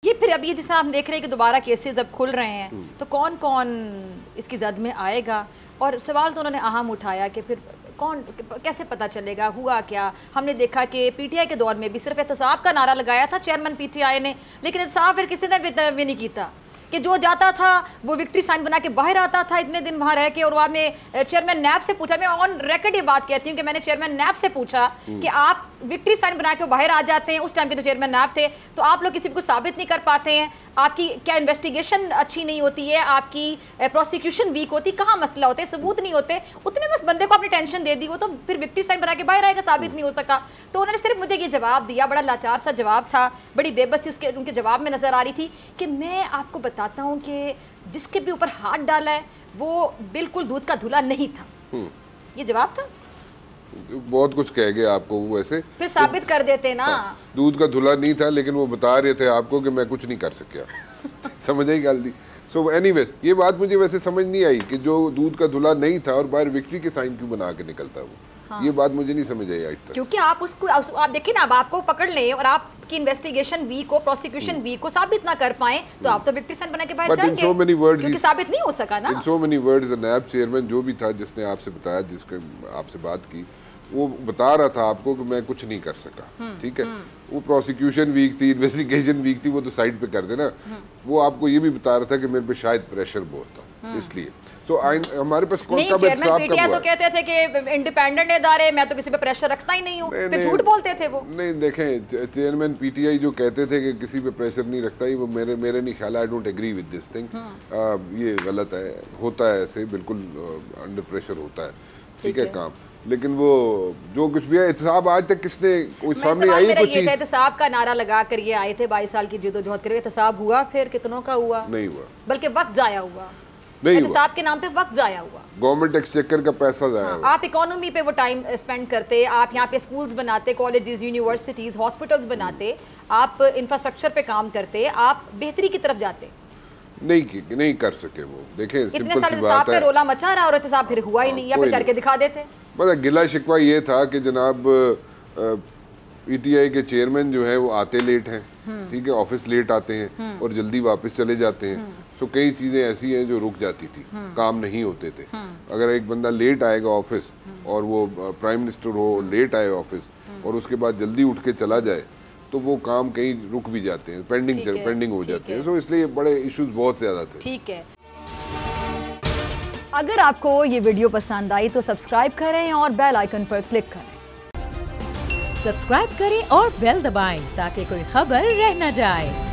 ये फिर अभी जैसा हम देख रहे हैं कि दोबारा केसेस अब खुल रहे हैं, तो कौन कौन इसकी जद में आएगा? और सवाल तो उन्होंने अहम उठाया कि फिर कौन, कैसे पता चलेगा हुआ क्या? हमने देखा कि पीटीआई के दौर में भी सिर्फ एहतसाब का नारा लगाया था चेयरमैन पीटीआई ने, लेकिन एहतसाब फिर किसी ने भी नहीं किया कि जो जाता था वो विक्ट्री साइन बना के बाहर आता था इतने दिन वहाँ रह के। और बाद में चेयरमैन नैब से पूछा, मैं ऑन रिकॉर्ड ये बात कहती हूँ कि मैंने चेयरमैन नैब से पूछा कि आप विक्ट्री साइन बना के बाहर आ जाते हैं, उस टाइम के तो चेयरमैन नैब थे, तो आप लोग किसी को साबित नहीं कर पाते हैं, आपकी क्या इन्वेस्टिगेशन अच्छी नहीं होती है, आपकी प्रोसिक्यूशन वीक होती, कहाँ मसला होता है, सबूत नहीं होते, उतने बस बंदे को अपनी टेंशन दे दी, वो तो फिर विक्ट्री साइन बना के बाहर आएगा, साबित नहीं हो सका। तो उन्होंने सिर्फ मुझे ये जवाब दिया, बड़ा लाचार सा जवाब था, बड़ी बेबसी उसके उनके जवाब में नजर आ रही थी कि मैं आपको बताता हूँ कि जिसके भी ऊपर हाथ डाला है वो बिल्कुल दूध का धुला नहीं था। ये जवाब था। बहुत कुछ कह गए आपको, वो वैसे फिर साबित कर देते ना। दूध का धुला नहीं था, लेकिन वो बता रहे थे आपको कि मैं कुछ नहीं कर सकिया। समझ आई गल दी। सो एनीवेज ये बात मुझे वैसे समझ नहीं आई कि जो दूध का धुला नहीं था और बाहर विक्ट्री के साइन क्यों बना के निकलता वो। हाँ। ये बात मुझे नहीं समझ आई आज तक, क्योंकि आप उसको आप देखिए ना, अब आपको पकड़ ले और आपकी इन्वेस्टिगेशन वीक हो, प्रोसिक्यूशन वीक हो, साबित ना कर पाए तो आप तो विक्ट्री साइन बना के बाहर जाएंगे, क्योंकि साबित नहीं हो सका ना। इन सो मेनी वर्ड्स नैब चेयरमैन जो भी था जिसने आपसे बताया, जिसके आपसे बात की, वो बता रहा था आपको कि मैं कुछ नहीं कर सका। ठीक है, वो प्रोसिक्यूशन वीक थी, इन्वेस्टिगेशन वीक थी, वो तो साइड पे कर देना। वो आपको ये भी बता रहा था कि मेरे पे शायद प्रेशर बहुत था, इसलिए तो हमारे पास कौन कब पीटीआई तो कहते थे कि इंडिपेंडेंट इदारे, मैं तो किसी पे प्रेशर रखता ही नहीं हूँ, फिर झूठ बोलते थे वो। नहीं देखें, चेयरमैन पीटीआई जो कहते थे कि किसी पे प्रेशर नहीं रखता ही, वो मेरे नहीं ख्याल, I don't agree with this thing. ये गलत है, होता है ऐसे, बिल्कुल अंडर प्रेशर होता है, ठीक है काम। लेकिन वो जो कुछ भी है, एहतसाब आज तक किसने कोई सामने आई कुछ चीज़? एहतसाब का नारा लगा कर ये आए थे, 22 साल की जद्दोजहद करके, एहतसाब हुआ, फिर कितनों का हुआ? नहीं हुआ, बल्कि वक्त जाया हुआ, नहीं एहतसाब के नाम पे वक्त जाया हुआ, गवर्नमेंट एक्सचेकर का पैसा जाया हुआ। आप इकोनॉमी पे वो टाइम स्पेंड करते, आप यहाँ पे स्कूल्स बनाते, कॉलेजेस, यूनिवर्सिटीज, हॉस्पिटल्स बनाते, आप इंफ्रास्ट्रक्चर पे काम करते, आप बेहतरी की तरफ जाते, नहीं कर सके वो। देखें इतने साल एहतसाब पे रोला मचा रहा और एहतसाब फिर हुआ ही नहीं, या फिर करके दिखा देते। मतलब गिला शिकवा ये था कि जनाब पीटीआई के चेयरमैन जो है वो आते लेट हैं, ठीक है, ऑफिस लेट आते हैं और जल्दी वापस चले जाते हैं। सो कई चीज़ें ऐसी हैं जो रुक जाती थी, काम नहीं होते थे। अगर एक बंदा लेट आएगा ऑफिस और वो प्राइम मिनिस्टर हो, लेट आए ऑफिस और उसके बाद जल्दी उठ के चला जाए, तो वो काम कहीं रुक भी जाते हैं, पेंडिंग हो जाते हैं। सो इसलिए बड़े इश्यूज बहुत ज़्यादा थे। ठीक है, अगर आपको ये वीडियो पसंद आई तो सब्सक्राइब करें और बेल आइकन पर क्लिक करें। सब्सक्राइब करें और बेल दबाएं ताकि कोई खबर रह न जाए।